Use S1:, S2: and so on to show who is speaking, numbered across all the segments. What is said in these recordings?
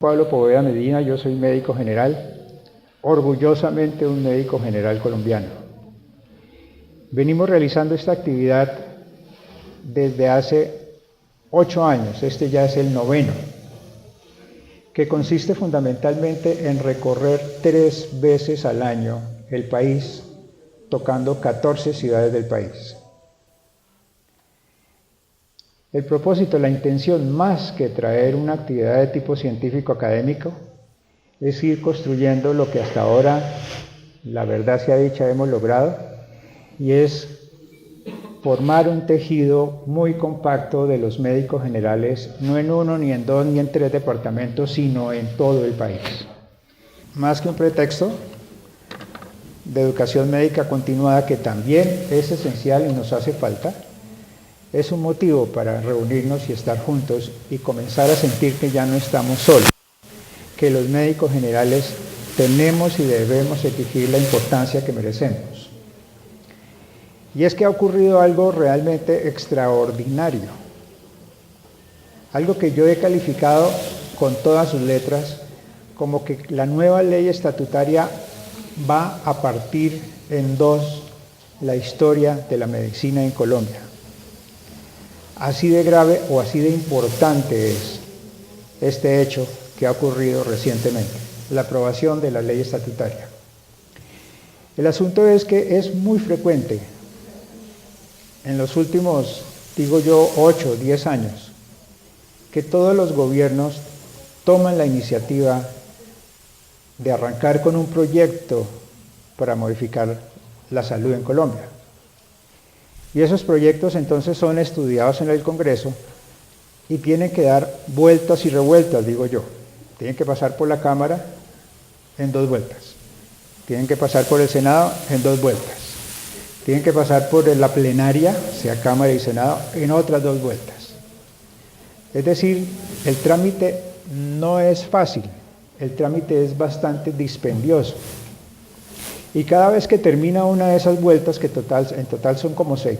S1: Pablo Poveda Medina, yo soy médico general, orgullosamente un médico general colombiano. Venimos realizando esta actividad desde hace 8 años, este ya es el 9º, que consiste fundamentalmente en recorrer 3 veces al año el país, tocando 14 ciudades del país. El propósito, la intención, más que traer una actividad de tipo científico-académico, es ir construyendo lo que hasta ahora, la verdad sea dicha, hemos logrado, y es formar un tejido muy compacto de los médicos generales, no en 1, ni en 2, ni en 3 departamentos, sino en todo el país. Más que un pretexto de educación médica continuada, que también es esencial y nos hace falta, es un motivo para reunirnos y estar juntos y comenzar a sentir que ya no estamos solos, que los médicos generales tenemos y debemos exigir la importancia que merecemos. Y es que ha ocurrido algo realmente extraordinario, algo que yo he calificado con todas sus letras como que la nueva ley estatutaria va a partir en 2 la historia de la medicina en Colombia. Así de grave o así de importante es este hecho que ha ocurrido recientemente, la aprobación de la ley estatutaria. El asunto es que es muy frecuente en los últimos, digo yo, 8 o 10 años, que todos los gobiernos toman la iniciativa de arrancar con un proyecto para modificar la salud en Colombia. Y esos proyectos entonces son estudiados en el Congreso y tienen que dar vueltas y revueltas, digo yo. Tienen que pasar por la Cámara en 2 vueltas. Tienen que pasar por el Senado en 2 vueltas. Tienen que pasar por la plenaria, sea Cámara y Senado, en otras 2 vueltas. Es decir, el trámite no es fácil, el trámite es bastante dispendioso. Y cada vez que termina una de esas vueltas, que en total son como 6,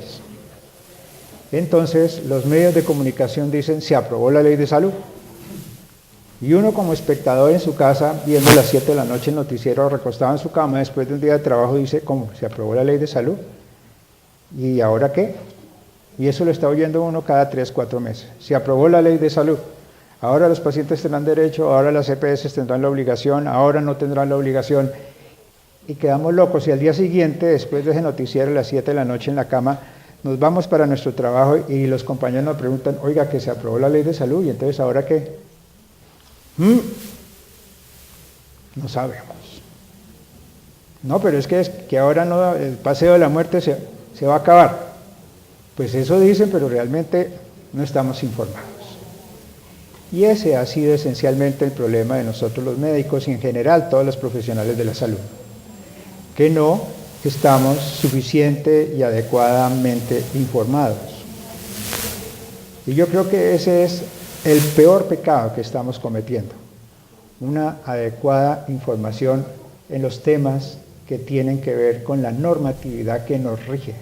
S1: entonces los medios de comunicación dicen: se aprobó la ley de salud. Y uno como espectador en su casa, viendo a las 7 de la noche el noticiero, recostado en su cama después de un día de trabajo, dice: ¿cómo? ¿Se aprobó la ley de salud? ¿Y ahora qué? Y eso lo está oyendo uno cada 3, 4 meses. Se aprobó la ley de salud. Ahora los pacientes tendrán derecho, ahora las EPS tendrán la obligación, ahora no tendrán la obligación. Y quedamos locos, y al día siguiente, después de ese noticiero a las 7 de la noche en la cama, nos vamos para nuestro trabajo y los compañeros nos preguntan: oiga, que se aprobó la ley de salud, y entonces ¿ahora qué? No sabemos. No, pero es que ahora no, el paseo de la muerte se va a acabar. Pues eso dicen, pero realmente no estamos informados. Y ese ha sido esencialmente el problema de nosotros los médicos y en general todos los profesionales de la salud, que no estamos suficiente y adecuadamente informados. Y yo creo que ese es el peor pecado que estamos cometiendo, una adecuada información en los temas que tienen que ver con la normatividad que nos rige.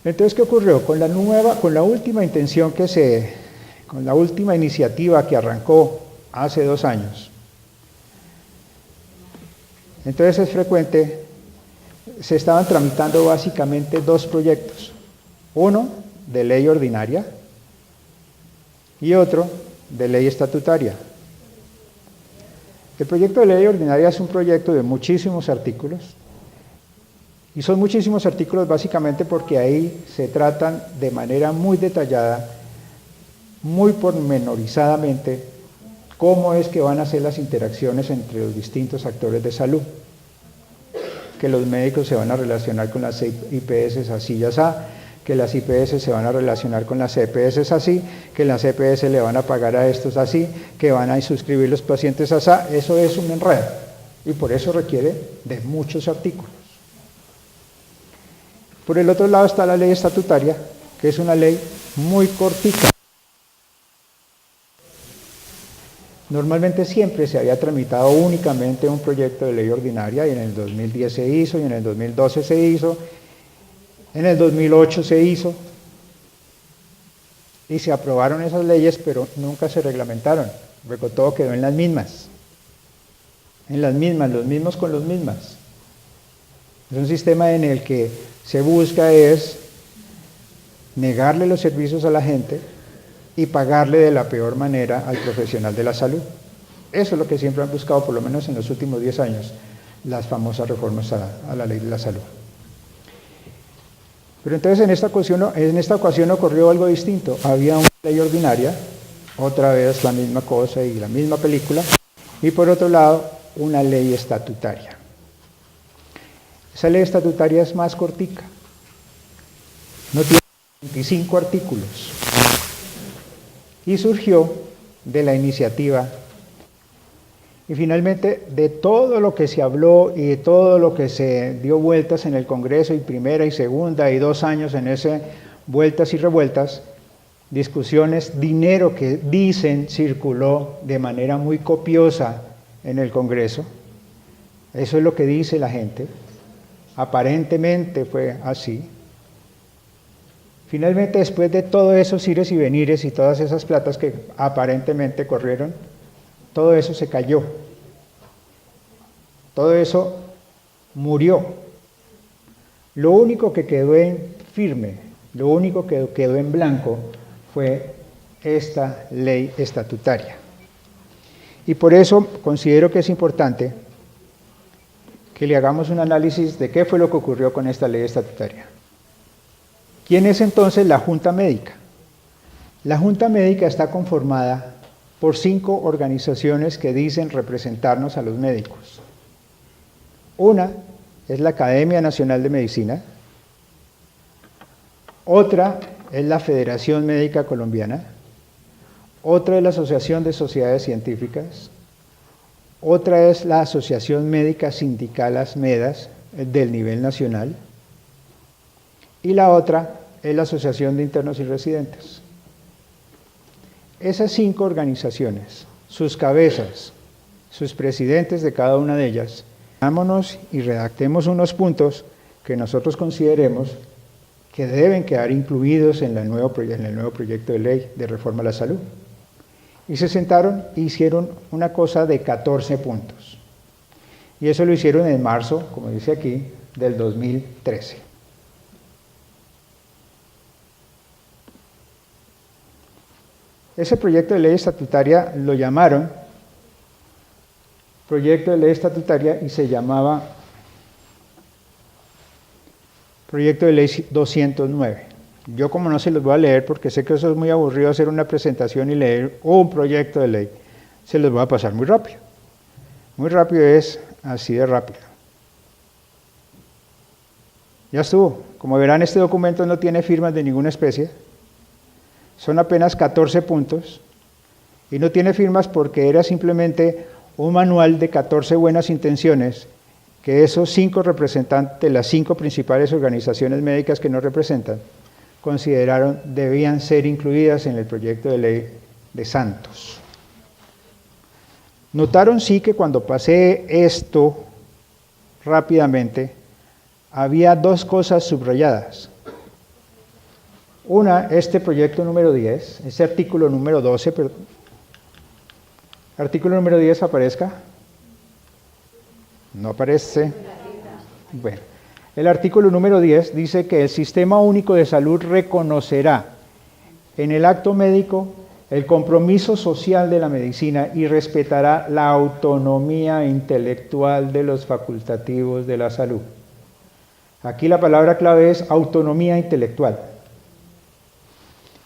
S1: Entonces, ¿qué ocurrió? Con la última intención con la última iniciativa que arrancó hace 2 años, entonces es frecuente, se estaban tramitando básicamente 2 proyectos, uno de ley ordinaria y otro de ley estatutaria. El proyecto de ley ordinaria es un proyecto de muchísimos artículos, y son muchísimos artículos básicamente porque ahí se tratan de manera muy detallada, muy pormenorizadamente, cómo es que van a ser las interacciones entre los distintos actores de salud, que los médicos se van a relacionar con las IPS así y así, que las IPS se van a relacionar con las EPS así, que las EPS le van a pagar a estos así, que van a suscribir los pacientes así. Eso es un enredo y por eso requiere de muchos artículos. Por el otro lado está la ley estatutaria, que es una ley muy cortica. Normalmente siempre se había tramitado únicamente un proyecto de ley ordinaria, y en el 2010 se hizo, y en el 2012 se hizo, en el 2008 se hizo, Y se aprobaron esas leyes, pero nunca se reglamentaron, porque todo quedó en las mismas. En las mismas, los mismos con los mismas. Es un sistema en el que se busca es negarle los servicios a la gente y pagarle de la peor manera al profesional de la salud. Eso es lo que siempre han buscado, por lo menos en los últimos 10 años, las famosas reformas a la ley de la salud. Pero entonces en esta ocasión ocurrió algo distinto. Había una ley ordinaria, otra vez la misma cosa y la misma película, y por otro lado, una ley estatutaria. Esa ley estatutaria es más cortica, no tiene 25 artículos, y surgió de la iniciativa. Y finalmente, de todo lo que se habló y de todo lo que se dio vueltas en el Congreso, y primera y segunda y 2 años en ese vueltas y revueltas, discusiones, dinero que dicen circuló de manera muy copiosa en el Congreso. Eso es lo que dice la gente. Aparentemente fue así. Finalmente, después de todos esos ires y venires y todas esas platas que aparentemente corrieron, todo eso se cayó. Todo eso murió. Lo único que quedó en firme, lo único que quedó en blanco fue esta ley estatutaria. Y por eso considero que es importante que le hagamos un análisis de qué fue lo que ocurrió con esta ley estatutaria. ¿Quién es entonces la Junta Médica? La Junta Médica está conformada por 5 organizaciones que dicen representarnos a los médicos. Una es la Academia Nacional de Medicina, otra es la Federación Médica Colombiana, otra es la Asociación de Sociedades Científicas, otra es la Asociación Médica Sindical ASMEDAS del nivel nacional, y la otra es la Asociación de Internos y Residentes. Esas 5 organizaciones, sus cabezas, sus presidentes de cada una de ellas, vámonos y redactemos unos puntos que nosotros consideremos que deben quedar incluidos en el nuevo proyecto de ley de reforma a la salud. Y se sentaron e hicieron una cosa de 14 puntos. Y eso lo hicieron en marzo, como dice aquí, del 2013. Ese proyecto de ley estatutaria lo llamaron proyecto de ley estatutaria y se llamaba proyecto de ley 209. Yo como no se los voy a leer porque sé que eso es muy aburrido hacer una presentación y leer un proyecto de ley, se los voy a pasar muy rápido. Muy rápido es así de rápido. Ya estuvo. Como verán, este documento no tiene firmas de ninguna especie. Son apenas 14 puntos y no tiene firmas porque era simplemente un manual de 14 buenas intenciones que esos 5 representantes, las 5 principales organizaciones médicas que nos representan, consideraron debían ser incluidas en el proyecto de ley de Santos. Notaron sí que cuando pasé esto rápidamente, había 2 cosas subrayadas. Una, este proyecto número 10, este artículo número 12, artículo número 10 aparezca. No aparece. Bueno, el artículo número 10 dice que el Sistema Único de Salud reconocerá en el acto médico el compromiso social de la medicina y respetará la autonomía intelectual de los facultativos de la salud. Aquí la palabra clave es autonomía intelectual.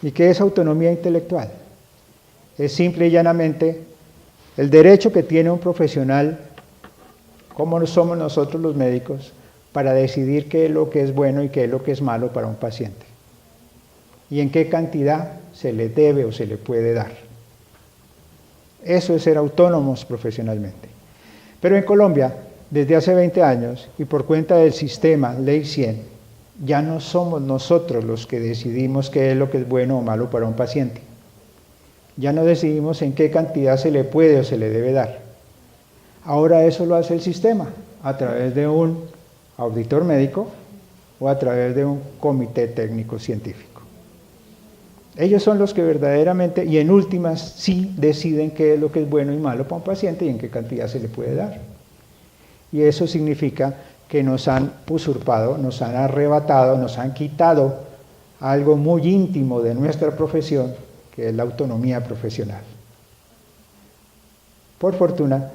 S1: ¿Y qué es autonomía intelectual? Es simple y llanamente el derecho que tiene un profesional, como somos nosotros los médicos, para decidir qué es lo que es bueno y qué es lo que es malo para un paciente. Y en qué cantidad se le debe o se le puede dar. Eso es ser autónomos profesionalmente. Pero en Colombia, desde hace 20 años, y por cuenta del sistema Ley 100, ya no somos nosotros los que decidimos qué es lo que es bueno o malo para un paciente. Ya no decidimos en qué cantidad se le puede o se le debe dar. Ahora eso lo hace el sistema, a través de un auditor médico o a través de un comité técnico científico. Ellos son los que verdaderamente y en últimas sí deciden qué es lo que es bueno y malo para un paciente y en qué cantidad se le puede dar. Y eso significa que nos han usurpado, nos han arrebatado, nos han quitado algo muy íntimo de nuestra profesión, que es la autonomía profesional. Por fortuna,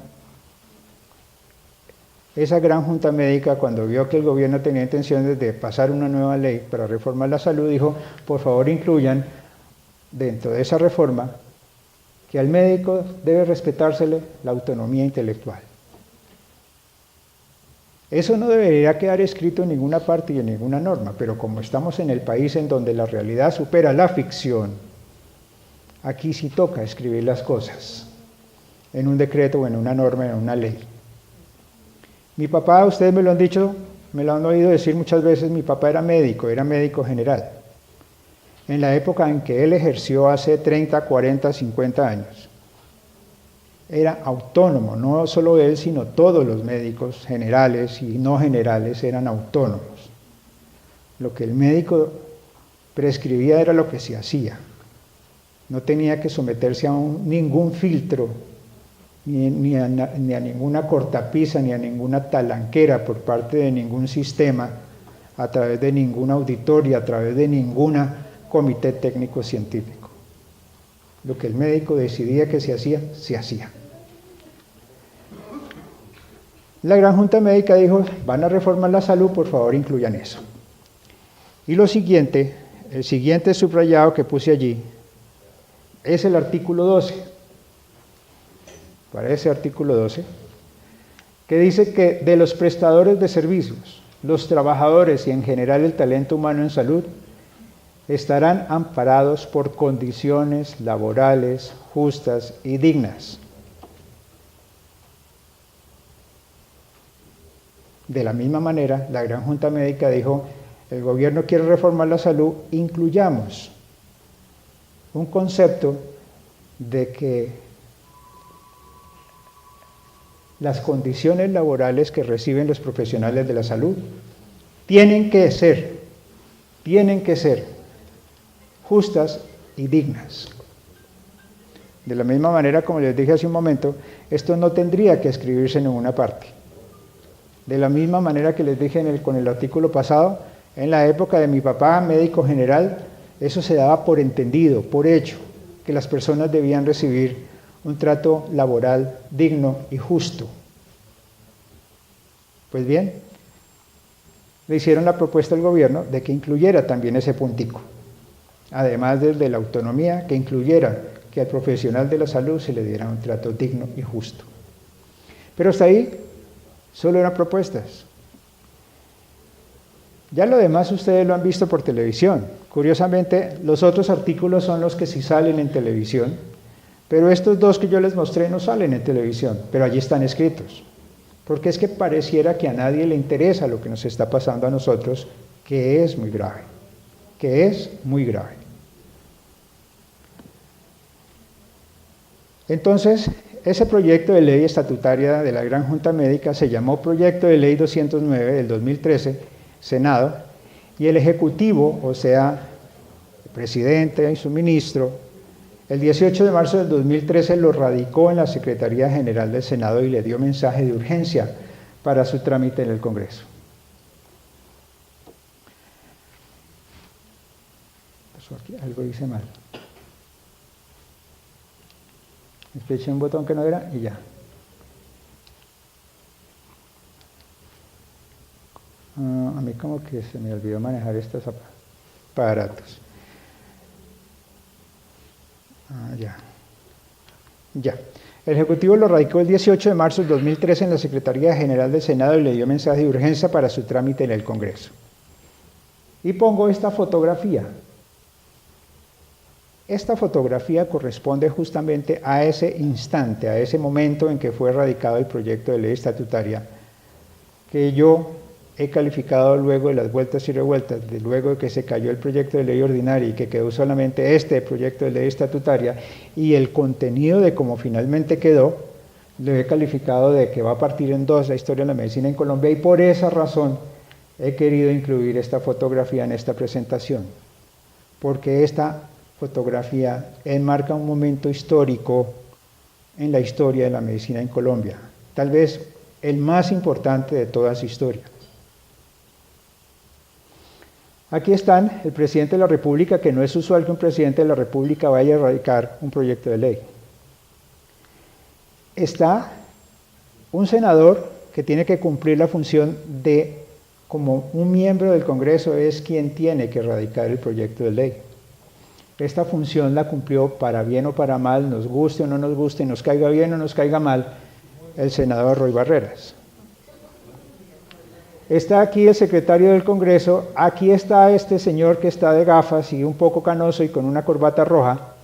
S1: esa gran junta médica, cuando vio que el gobierno tenía intenciones de pasar una nueva ley para reformar la salud, dijo, por favor incluyan dentro de esa reforma que al médico debe respetársele la autonomía intelectual. Eso no debería quedar escrito en ninguna parte y en ninguna norma, pero como estamos en el país en donde la realidad supera la ficción, aquí sí toca escribir las cosas en un decreto o en una norma, en una ley. Mi papá, ustedes me lo han dicho, me lo han oído decir muchas veces, mi papá era médico general. En la época en que él ejerció hace 30, 40, 50 años. Era autónomo, no solo él, sino todos los médicos generales y no generales eran autónomos. Lo que el médico prescribía era lo que se hacía. No tenía que someterse a ningún filtro, ni a ninguna cortapisa, ni a ninguna talanquera por parte de ningún sistema, a través de ninguna auditoría, a través de ningún comité técnico científico. Lo que el médico decidía que se hacía, se hacía. La gran junta médica dijo, van a reformar la salud, por favor incluyan eso. Y lo siguiente, el siguiente subrayado que puse allí, es el artículo 12. Para ese artículo 12, que dice que de los prestadores de servicios, los trabajadores y en general el talento humano en salud, estarán amparados por condiciones laborales justas y dignas. De la misma manera, la gran junta médica dijo, el gobierno quiere reformar la salud, incluyamos un concepto de que las condiciones laborales que reciben los profesionales de la salud tienen que ser justas y dignas. De la misma manera, como les dije hace un momento, esto no tendría que escribirse en ninguna parte. De la misma manera que les dije con el artículo pasado, en la época de mi papá, médico general, eso se daba por entendido, por hecho, que las personas debían recibir un trato laboral digno y justo. Pues bien, le hicieron la propuesta al gobierno de que incluyera también ese puntico. Además de la autonomía, que incluyera que al profesional de la salud se le diera un trato digno y justo. Pero hasta ahí solo eran propuestas. Ya lo demás ustedes lo han visto por televisión. Curiosamente, los otros artículos son los que sí salen en televisión, pero estos dos que yo les mostré no salen en televisión, pero allí están escritos. Porque es que pareciera que a nadie le interesa lo que nos está pasando a nosotros, que es muy grave, Entonces, ese proyecto de ley estatutaria de la Gran Junta Médica se llamó Proyecto de Ley 209 del 2013, Senado, y el Ejecutivo, o sea, el presidente y su ministro, el 18 de marzo del 2013 lo radicó en la Secretaría General del Senado y le dio mensaje de urgencia para su trámite en el Congreso. Pasó aquí, algo hice mal. Eché un botón que no era y ya. A mí como que se me olvidó manejar estos aparatos. Ya. El Ejecutivo lo radicó el 18 de marzo del 2013 en la Secretaría General del Senado y le dio mensaje de urgencia para su trámite en el Congreso. Y pongo esta fotografía. Esta fotografía corresponde justamente a ese instante, a ese momento en que fue radicado el proyecto de ley estatutaria, que yo he calificado luego de las vueltas y revueltas, luego de que se cayó el proyecto de ley ordinaria y que quedó solamente este proyecto de ley estatutaria, y el contenido de cómo finalmente quedó, lo he calificado de que va a partir en dos la historia de la medicina en Colombia, y por esa razón he querido incluir esta fotografía en esta presentación, porque esta fotografía enmarca un momento histórico en la historia de la medicina en Colombia, tal vez el más importante de toda su historia. Aquí están el presidente de la República, que no es usual que un presidente de la República vaya a radicar un proyecto de ley. Está un senador que tiene que cumplir la función de, como un miembro del Congreso, es quien tiene que radicar el proyecto de ley. Esta función la cumplió, para bien o para mal, nos guste o no nos guste, nos caiga bien o nos caiga mal, el senador Roy Barreras. Está aquí el secretario del Congreso, aquí está este señor que está de gafas y un poco canoso y con una corbata roja,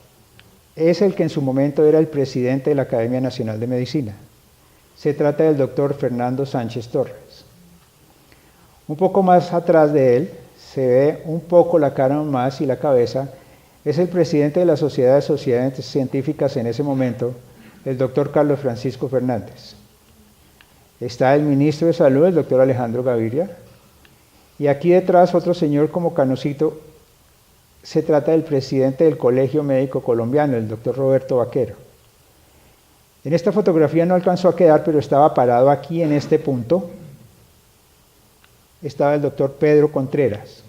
S1: es el que en su momento era el presidente de la Academia Nacional de Medicina. Se trata del doctor Fernando Sánchez Torres. Un poco más atrás de él, se ve un poco la cara más y la cabeza, es el presidente de la Sociedad de Sociedades Científicas en ese momento, el doctor Carlos Francisco Fernández. Está el ministro de Salud, el doctor Alejandro Gaviria, y aquí detrás otro señor como canosito, se trata del presidente del Colegio Médico Colombiano, el doctor Roberto Vaquero. En esta fotografía no alcanzó a quedar, pero estaba parado aquí en este punto, estaba el doctor Pedro Contreras,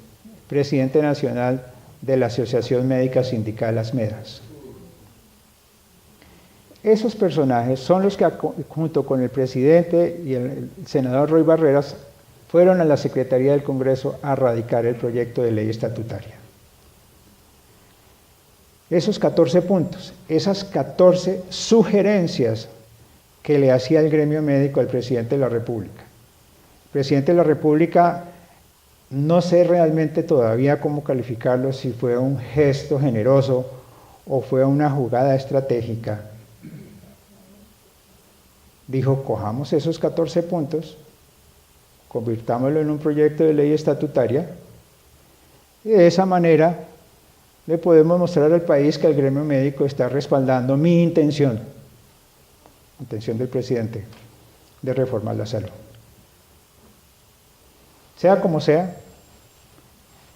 S1: presidente nacional de la Asociación Médica Sindical ASMEDAS. Esos personajes son los que, junto con el presidente y el senador Roy Barreras, fueron a la Secretaría del Congreso a radicar el proyecto de ley estatutaria. Esos 14 puntos, esas 14 sugerencias que le hacía el gremio médico al presidente de la República. El presidente de la República, no sé realmente todavía cómo calificarlo, si fue un gesto generoso o fue una jugada estratégica. Dijo, cojamos esos 14 puntos, convirtámoslo en un proyecto de ley estatutaria, y de esa manera le podemos mostrar al país que el gremio médico está respaldando mi intención, la intención del presidente, de reformar la salud. Sea como sea,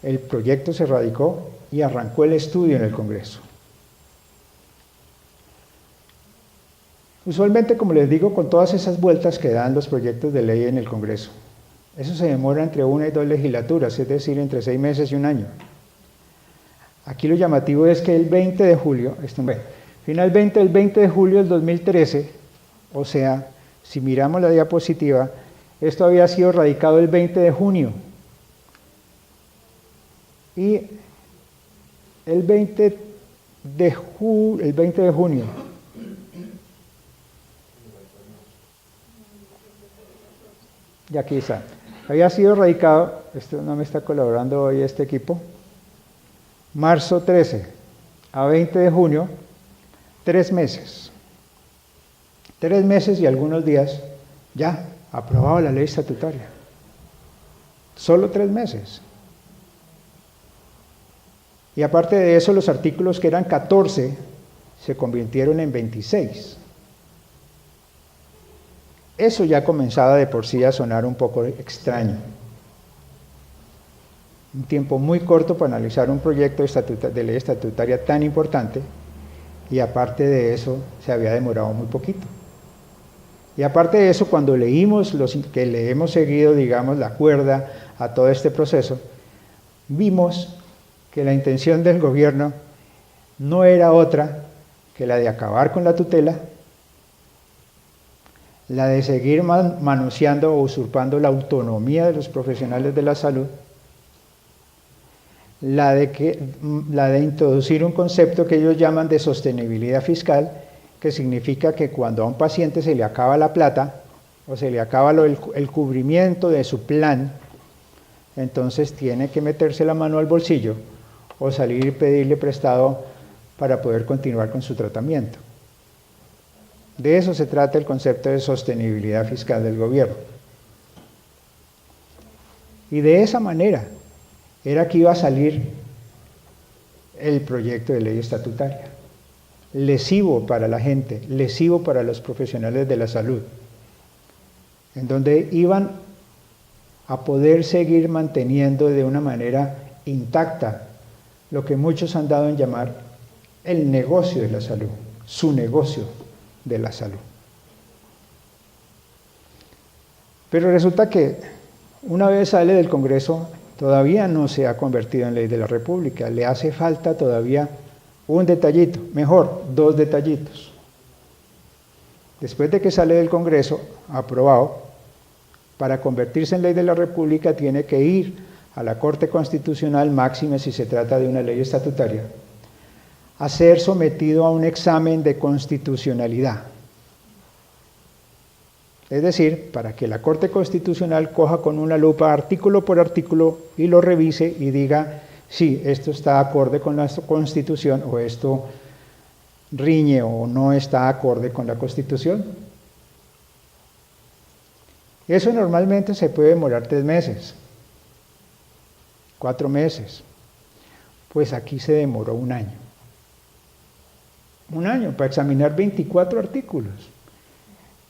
S1: el proyecto se radicó y arrancó el estudio en el Congreso. Usualmente, como les digo, con todas esas vueltas que dan los proyectos de ley en el Congreso, eso se demora entre 1 y 2 legislaturas, es decir, entre 6 meses y 1 año. Aquí lo llamativo es que el 20 de julio, finalmente el 20 de julio del 2013, o sea, si miramos la diapositiva, esto había sido radicado el 20 de junio. Y el 20 de junio, y aquí está, había sido radicado, esto no me está colaborando hoy este equipo, marzo 13 a 20 de junio, 3 meses. 3 meses y algunos días, ya, aprobado la ley estatutaria. Solo 3 meses. Y aparte de eso, los artículos que eran 14 se convirtieron en 26. Eso ya comenzaba de por sí a sonar un poco extraño. Un tiempo muy corto para analizar un proyecto de ley estatutaria tan importante, y aparte de eso se había demorado muy poquito. Y aparte de eso, cuando leímos, los que le hemos seguido, digamos, la cuerda a todo este proceso, vimos que la intención del gobierno no era otra que la de acabar con la tutela, la de seguir manoseando o usurpando la autonomía de los profesionales de la salud, la de introducir un concepto que ellos llaman de sostenibilidad fiscal, que significa que cuando a un paciente se le acaba la plata o se le acaba el cubrimiento de su plan, entonces tiene que meterse la mano al bolsillo o salir y pedirle prestado para poder continuar con su tratamiento. De eso se trata el concepto de sostenibilidad fiscal del gobierno. Y de esa manera era que iba a salir el proyecto de ley estatutaria. Lesivo para la gente, lesivo para los profesionales de la salud, en donde iban a poder seguir manteniendo de una manera intacta lo que muchos han dado en llamar el negocio de la salud, su negocio de la salud. Pero resulta que una vez sale del Congreso, todavía no se ha convertido en ley de la República, le hace falta todavía un detallito, mejor, 2 detallitos. Después de que sale del Congreso, aprobado, para convertirse en ley de la República tiene que ir a la Corte Constitucional, máxime si se trata de una ley estatutaria, a ser sometido a un examen de constitucionalidad. Es decir, para que la Corte Constitucional coja con una lupa artículo por artículo y lo revise y diga, sí, esto está acorde con la Constitución o esto riñe o no está acorde con la Constitución. Eso normalmente se puede demorar 3 meses, 4 meses. Pues aquí se demoró 1 año. 1 año para examinar 24 artículos.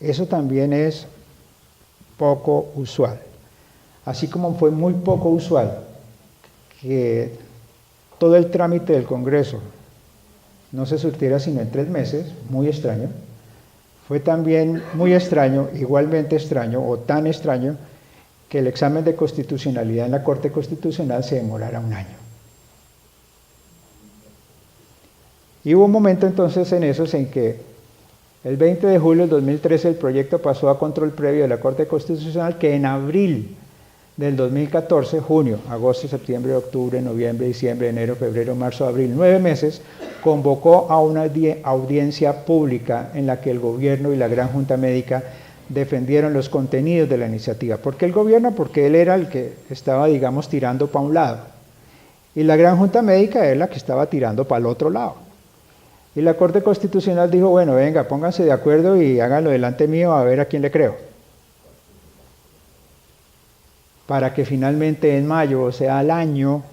S1: Eso también es poco usual. Así como fue muy poco usual que todo el trámite del Congreso no se surtiera sino en 3 meses, muy extraño, fue también muy extraño, igualmente extraño o tan extraño, que el examen de constitucionalidad en la Corte Constitucional se demorara 1 año. Y hubo un momento entonces en esos en que el 20 de julio del 2013 el proyecto pasó a control previo de la Corte Constitucional, que en abril del 2014, junio, agosto, septiembre, octubre, noviembre, diciembre, enero, febrero, marzo, abril, 9 meses, convocó a una audiencia pública en la que el gobierno y la Gran Junta Médica defendieron los contenidos de la iniciativa. ¿Por qué el gobierno? Porque él era el que estaba, digamos, tirando para un lado. Y la Gran Junta Médica es la que estaba tirando para el otro lado. Y la Corte Constitucional dijo, bueno, venga, pónganse de acuerdo y háganlo delante mío a ver a quién le creo. Para que finalmente en mayo, o sea, al año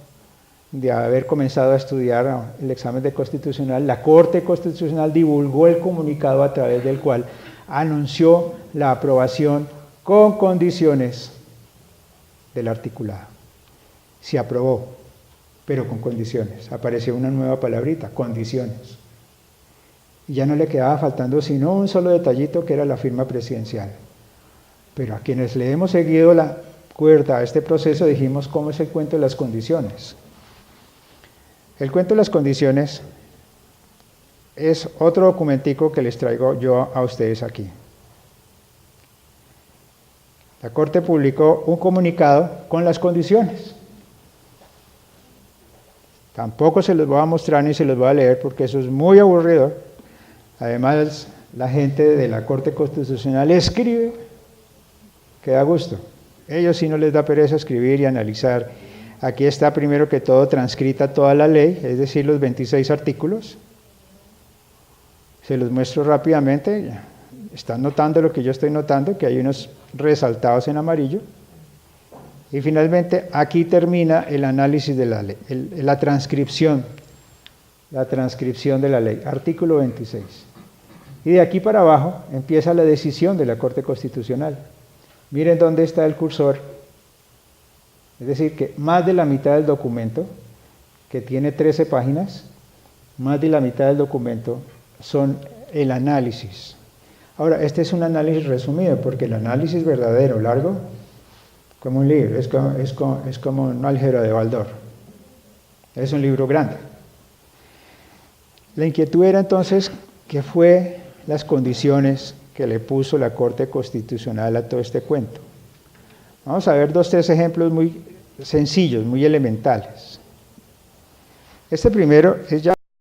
S1: de haber comenzado a estudiar el examen de constitucional, la Corte Constitucional divulgó el comunicado a través del cual anunció la aprobación con condiciones del articulado. Se aprobó, pero con condiciones. Apareció una nueva palabrita, condiciones. Y ya no le quedaba faltando sino un solo detallito, que era la firma presidencial. Pero a quienes le hemos seguido la cuerda a este proceso dijimos, ¿cómo es el cuento de las condiciones? El cuento de las condiciones es otro documentico que les traigo yo a ustedes aquí. La Corte publicó un comunicado con las condiciones. Tampoco se los voy a mostrar ni se los voy a leer porque eso es muy aburrido. Además, la gente de la Corte Constitucional escribe que da gusto. Ellos sí no les da pereza escribir y analizar. Aquí está primero que todo transcrita toda la ley, es decir, los 26 artículos. Se los muestro rápidamente. Están notando lo que yo estoy notando, que hay unos resaltados en amarillo. Y finalmente, aquí termina el análisis de la ley, la transcripción de la ley, artículo 26. Y de aquí para abajo empieza la decisión de la Corte Constitucional. Miren dónde está el cursor. Es decir, que más de la mitad del documento, que tiene 13 páginas, más de la mitad del documento son el análisis. Ahora, este es un análisis resumido, porque el análisis verdadero, largo, como un libro, es como un álgebra de Baldor. Es un libro grande. La inquietud era entonces qué fue las condiciones que le puso la Corte Constitucional a todo este cuento. Vamos a ver 2 o 3 ejemplos muy sencillos, muy elementales. Este primero es ya